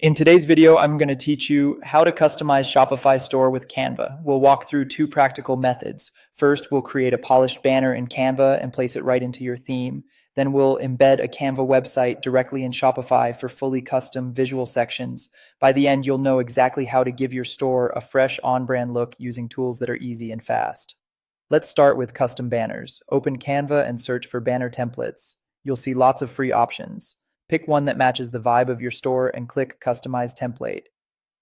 In today's video, I'm going to teach you how to customize Shopify store with Canva. We'll walk through two practical methods. First, we'll create a polished banner in Canva and place it right into your theme. Then we'll embed a Canva website directly in Shopify for fully custom visual sections. By the end, you'll know exactly how to give your store a fresh on-brand look using tools that are easy and fast. Let's start with custom banners. Open Canva and search for banner templates. You'll see lots of free options. Pick one that matches the vibe of your store and click Customize Template.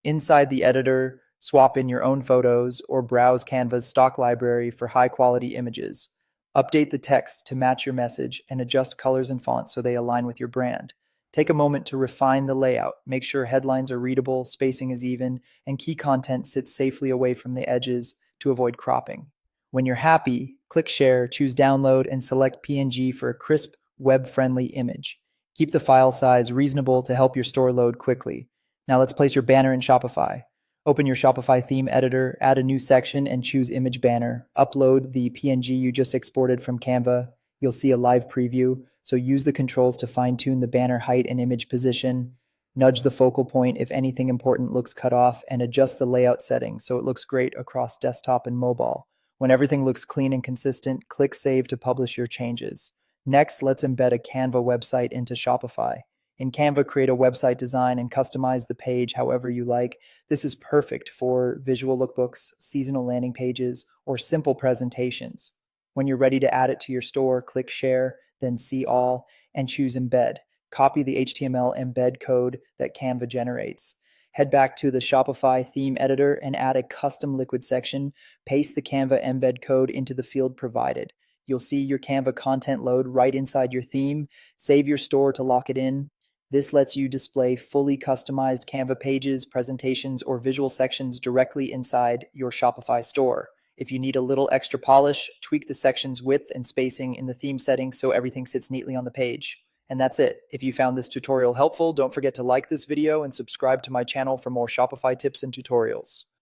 Inside the editor, swap in your own photos or browse Canva's stock library for high quality images. Update the text to match your message and adjust colors and fonts so they align with your brand. Take a moment to refine the layout. Make sure headlines are readable, spacing is even, and key content sits safely away from the edges to avoid cropping. When you're happy, click Share, choose Download, and select PNG for a crisp, web-friendly image. Keep the file size reasonable to help your store load quickly. Now let's place your banner in Shopify. Open your Shopify theme editor, add a new section, and choose Image Banner. Upload the PNG you just exported from Canva. You'll see a live preview, so use the controls to fine-tune the banner height and image position. Nudge the focal point if anything important looks cut off, and adjust the layout settings so it looks great across desktop and mobile. When everything looks clean and consistent, click Save to publish your changes. Next, let's embed a Canva website into Shopify. In Canva, create a website design and customize the page however you like. This is perfect for visual lookbooks, seasonal landing pages, or simple presentations. When you're ready to add it to your store, click Share, then See All, and choose Embed. Copy the HTML embed code that Canva generates. Head back to the Shopify theme editor and add a custom liquid section. Paste the Canva embed code into the field provided. You'll see your Canva content load right inside your theme. Save your store to lock it in. This lets you display fully customized Canva pages, presentations, or visual sections directly inside your Shopify store. If you need a little extra polish, tweak the section's width and spacing in the theme settings so everything sits neatly on the page. And that's it. If you found this tutorial helpful, don't forget to like this video and subscribe to my channel for more Shopify tips and tutorials.